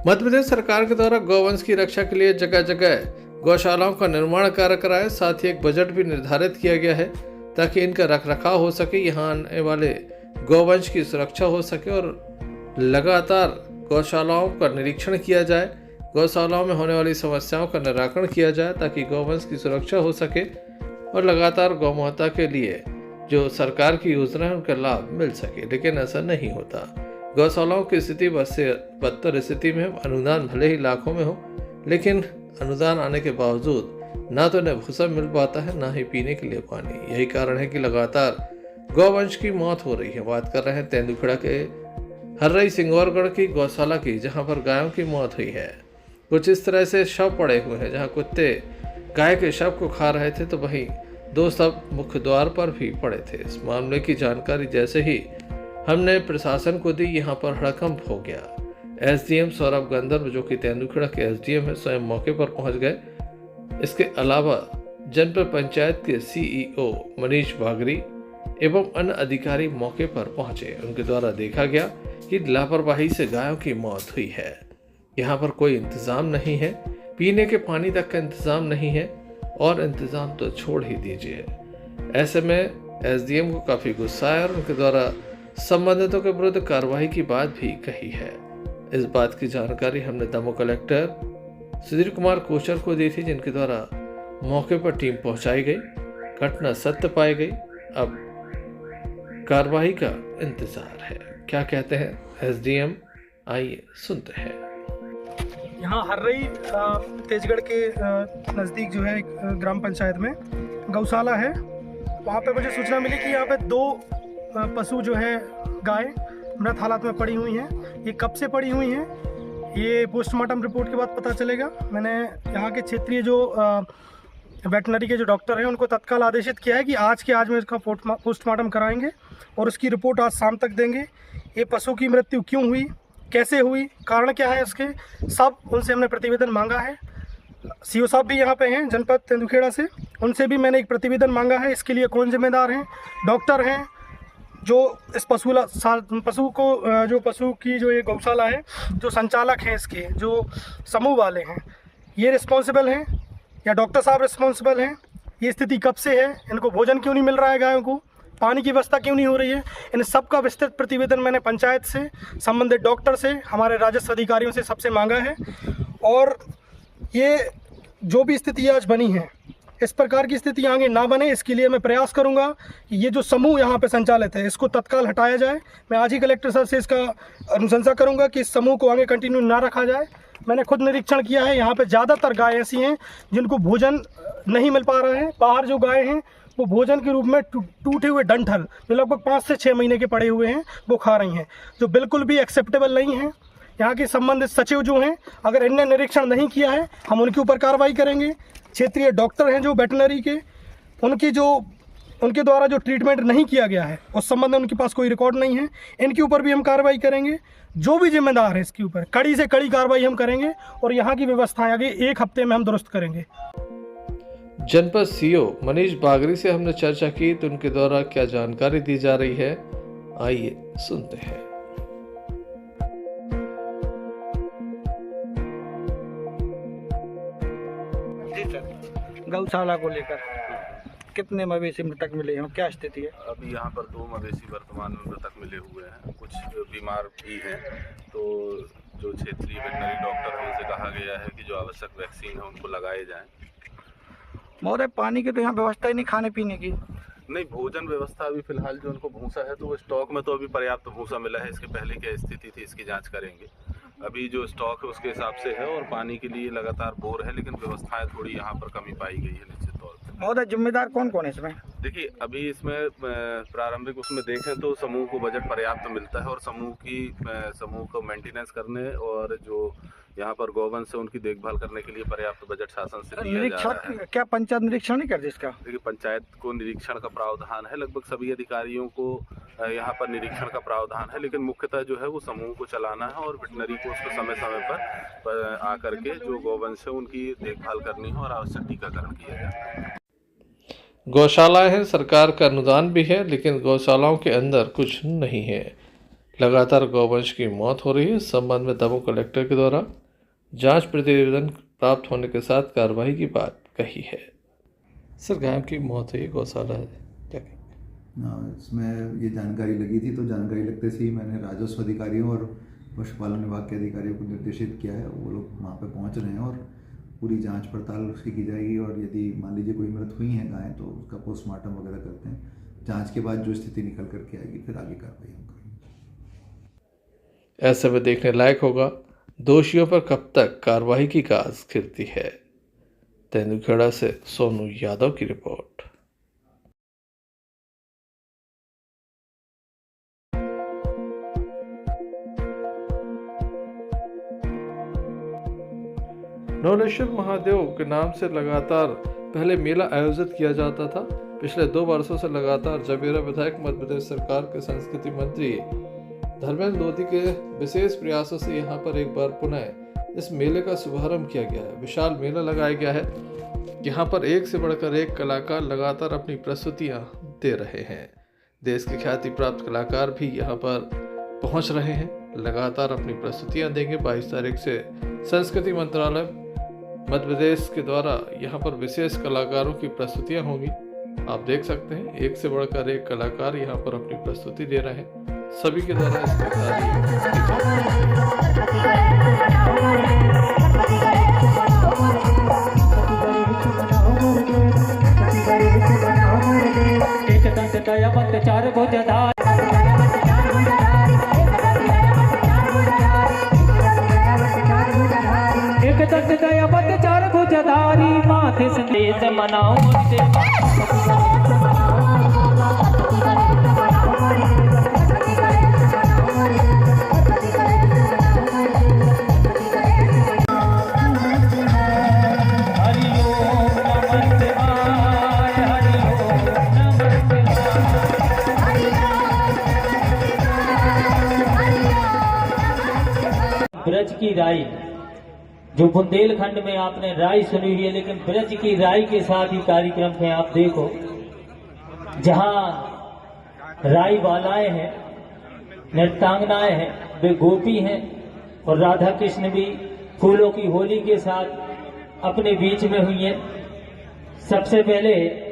मध्य प्रदेश सरकार के द्वारा गौवंश की रक्षा के लिए जगह जगह गौशालाओं का निर्माण कार्य कराया, साथ ही एक बजट भी निर्धारित किया गया है ताकि इनका रखरखाव हो सके, यहाँ आने वाले गौवंश की सुरक्षा हो सके और लगातार गौशालाओं का निरीक्षण किया जाए, गौशालाओं में होने वाली समस्याओं का निराकरण किया जाए ताकि गौवंश की सुरक्षा हो सके और लगातार गौ माता के लिए जो सरकार की योजना है उनका लाभ मिल सके। लेकिन ऐसा नहीं होता। गौशालाओं की स्थिति बद से बदतर स्थिति में, अनुदान भले ही लाखों में हो, लेकिन अनुदान आने के बावजूद ना तो इन्हें भूसा मिल पाता है, ना ही पीने के लिए पानी। यही कारण है कि लगातार गौवंश की मौत हो रही है। बात कर रहे हैं तेंदुखेड़ा के हर्रई सिंगौरगढ़ की गौशाला की, जहां पर गायों की मौत हुई है। कुछ इस तरह से शव पड़े हुए हैं, जहां कुत्ते गाय के शव को खा रहे थे तो वहीं 2 शव मुख्य द्वार पर भी पड़े थे। इस मामले की जानकारी जैसे ही हमने प्रशासन को दी, यहाँ पर हड़कंप हो गया। एसडीएम सौरभ गंधर्व, जो कि तेंदुखेड़ा के एसडीएम है, स्वयं मौके पर पहुंच गए। इसके अलावा जनपद पंचायत के सीईओ मनीष बागरी एवं अन्य अधिकारी मौके पर पहुंचे। उनके द्वारा देखा गया कि लापरवाही से गायों की मौत हुई है। यहाँ पर कोई इंतजाम नहीं है, पीने के पानी तक का इंतजाम नहीं है और इंतजाम तो छोड़ ही दीजिए। ऐसे में एसडीएम को काफी गुस्सा आया और उनके द्वारा संबंधितों के विरुद्ध कार्रवाई की बात भी कही है। इस बात की जानकारी हमने दमोह कलेक्टर सुधीर कुमार कोचर को दी थी, जिनके द्वारा मौके पर टीम पहुंचाई गई, घटना सत्य पाई गई। अब कार्रवाई का इंतजार है। क्या कहते हैं एसडीएम, आइए सुनते हैं। यहाँ हर्रई तेजगढ़ के नज़दीक जो है ग्राम पंचायत में गौशाला है। वहाँ पे मुझे सूचना मिली कि यहाँ पे 2 पशु जो है गाय मृत हालत में पड़ी हुई हैं। ये कब से पड़ी हुई हैं ये पोस्टमार्टम रिपोर्ट के बाद पता चलेगा। मैंने यहाँ के क्षेत्रीय जो वेटनरी के जो डॉक्टर हैं उनको तत्काल आदेशित किया है कि आज के आज में इसका पोस्टमार्टम कराएंगे और उसकी रिपोर्ट आज शाम तक देंगे। ये पशु की मृत्यु क्यों हुई, कैसे हुई, कारण क्या है इसके, सब उनसे हमने प्रतिवेदन मांगा है। सीओ साहब भी यहाँ पे हैं जनपद तेंदुखेड़ा से, उनसे भी मैंने एक प्रतिवेदन मांगा है। इसके लिए कौन जिम्मेदार हैं, डॉक्टर हैं जो इस पशु की जो ये गौशाला है, जो संचालक हैं इसके, जो समूह वाले हैं, ये रिस्पॉन्सिबल हैं या डॉक्टर साहब रिस्पॉन्सिबल हैं। ये स्थिति कब से है, इनको भोजन क्यों नहीं मिल रहा है, गायों को पानी की व्यवस्था क्यों नहीं हो रही है, इन सब का विस्तृत प्रतिवेदन मैंने पंचायत से, संबंधित डॉक्टर से, हमारे राजस्व अधिकारियों से सबसे मांगा है। और ये जो भी स्थिति आज बनी है, इस प्रकार की स्थिति आगे ना बने, इसके लिए मैं प्रयास करूंगा कि ये जो समूह यहाँ पे संचालित है इसको तत्काल हटाया जाए। मैं आज ही कलेक्टर साहब से इसका अनुशंसा करूंगा कि इस समूह को आगे कंटिन्यू ना रखा जाए। मैंने खुद निरीक्षण किया है, यहाँ पे ज़्यादातर गाय ऐसी हैं जिनको भोजन नहीं मिल पा रहा है। बाहर जो गाय हैं वो भोजन के रूप में टूटे हुए डंठल जो लगभग 5 से 6 महीने के पड़े हुए हैं वो खा रही हैं, जो बिल्कुल भी एक्सेप्टेबल नहीं है। यहाँ के संबंधित सचिव जो हैं, अगर इनने निरीक्षण नहीं किया है हम उनके ऊपर कार्रवाई करेंगे। क्षेत्रीय डॉक्टर हैं जो वेटनरी के, उनके द्वारा जो ट्रीटमेंट नहीं किया गया है उस संबंध में उनके पास कोई रिकॉर्ड नहीं है, इनके ऊपर भी हम कार्रवाई करेंगे। जो भी जिम्मेदार है इसके ऊपर कड़ी से कड़ी कार्रवाई हम करेंगे और यहाँ की व्यवस्थाएं आगे 1 हफ्ते में हम दुरुस्त करेंगे। जनपद सीओ मनीष बागरी से हमने चर्चा की तो उनके द्वारा क्या जानकारी दी जा रही है, आइए सुनते हैं। गौशाला को लेकर कितने मवेशी मृतक मिले हैं, क्या स्थिति है? अभी यहाँ पर 2 मवेशी वर्तमान में मृतक मिले हुए हैं, कुछ बीमार भी हैं। तो जो क्षेत्रीय वेटनरी डॉक्टर हैं उनसे कहा गया है कि जो आवश्यक वैक्सीन है उनको लगाए जाएं। महोदय, पानी की तो यहाँ व्यवस्था ही नहीं, खाने पीने की नहीं, भोजन व्यवस्था अभी फिलहाल जो उनको भूसा है तो वो स्टॉक में तो अभी पर्याप्त भूसा मिला है। इसके पहले क्या स्थिति थी इसकी जांच करेंगे। अभी जो स्टॉक है उसके हिसाब से है और पानी के लिए लगातार बोर है, लेकिन व्यवस्थाएं थोड़ी यहाँ पर कमी पाई गई है निश्चित तौर पर। महोदय, जिम्मेदार कौन कौन है इसमें? देखिए, अभी इसमें प्रारंभिक उसमें देखें तो समूह को बजट पर्याप्त मिलता है और समूह को मेंटेनेंस करने और जो यहाँ पर गौवंश से उनकी देखभाल करने के लिए पर्याप्त बजट शासन से दिया जा रहा है। क्या पंचायत निरीक्षण नहीं करती इसका? देखिए, पंचायत को निरीक्षण का प्रावधान है, लगभग सभी अधिकारियों को यहाँ पर निरीक्षण का प्रावधान है, लेकिन मुख्यतः जो है वो समूह को चलाना है और वेटनरी को उसको समय समय पर आकर के जो गौवंश है उनकी देखभाल करनी है और आवश्यक टीकाकरण किया जाए। गौशालाएं हैं, सरकार का अनुदान भी है, लेकिन गौशालाओं के अंदर कुछ नहीं है। लगातार गौवंश की मौत हो रही है। इस संबंध में दमोह कलेक्टर के द्वारा जांच प्रतिवेदन प्राप्त होने के साथ कार्रवाई की बात कही है। सर, गायों की मौत हुई, गौशाला है, क्या कहें? इसमें ये जानकारी लगी थी, तो जानकारी लगते से ही मैंने राजस्व अधिकारियों और पशुपालन विभाग के अधिकारियों को निर्देशित किया है। वो लोग वहाँ पे पहुँच रहे हैं और पूरी जांच पड़ताल उसकी की जाएगी। और यदि मान लीजिए कोई मृत हुई हैं गायें तो उसका पोस्टमार्टम वगैरह करते हैं। जांच के बाद जो स्थिति निकल करके आएगी फिर आगे कार्रवाई हम करेंगे। ऐसे में देखने लायक होगा दोषियों पर कब तक कार्रवाई की गाज खिलती है। तेंदुखेड़ा से सोनू यादव की रिपोर्ट। नौलेश्वर महादेव के नाम से लगातार पहले मेला आयोजित किया जाता था। पिछले 2 वर्षों से लगातार जबेरा विधायक मध्य प्रदेश सरकार के संस्कृति मंत्री धर्मेंद्र लोधी के विशेष प्रयासों से यहाँ पर एक बार पुनः इस मेले का शुभारंभ किया गया है। विशाल मेला लगाया गया है। यहाँ पर एक से बढ़कर एक कलाकार लगातार अपनी प्रस्तुतियाँ दे रहे हैं। देश के ख्याति प्राप्त कलाकार भी यहाँ पर पहुँच रहे हैं, लगातार अपनी प्रस्तुतियाँ देंगे। 22 तारीख से संस्कृति मंत्रालय मध्य प्रदेश के द्वारा यहाँ पर विशेष कलाकारों की प्रस्तुतियाँ होंगी। आप देख सकते हैं एक से बढ़कर एक कलाकार यहाँ पर अपनी प्रस्तुति दे रहे हैं। सभी के द्वारा इसकी तारीफ माथे संदेश मनाओ ब्रज की राई। जो बुंदेलखंड में आपने राई सुनी हुई है, लेकिन ब्रज की राई के साथ ही कार्यक्रम में आप देखो जहां राई बालाएं हैं, नृत्यांगनाएं हैं, वे गोपी हैं और राधा कृष्ण भी फूलों की होली के साथ अपने बीच में हुई हैं। सबसे पहले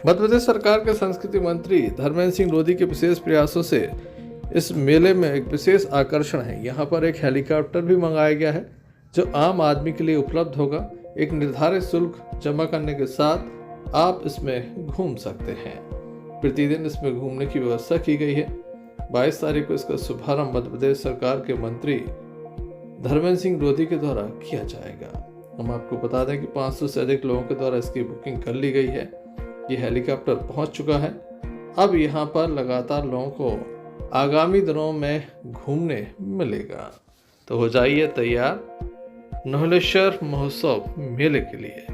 मध्य प्रदेश सरकार के संस्कृति मंत्री धर्मेंद्र सिंह लोधी के विशेष प्रयासों से इस मेले में एक विशेष आकर्षण है। यहाँ पर एक हेलीकॉप्टर भी मंगाया गया है जो आम आदमी के लिए उपलब्ध होगा। एक निर्धारित शुल्क जमा करने के साथ आप इसमें घूम सकते हैं। प्रतिदिन इसमें घूमने की व्यवस्था की गई है। 22 तारीख को इसका शुभारंभ मध्य प्रदेश सरकार के मंत्री धर्मेंद्र सिंह रोधी के द्वारा किया जाएगा। हम आपको बता दें कि 500 से अधिक लोगों के द्वारा इसकी बुकिंग कर ली गई है। ये हेलीकॉप्टर पहुंच चुका है। अब यहाँ पर लगातार लोगों को आगामी दिनों में घूमने मिलेगा। तो हो जाइए तैयार नहलेश्वर महोत्सव मेले के लिए।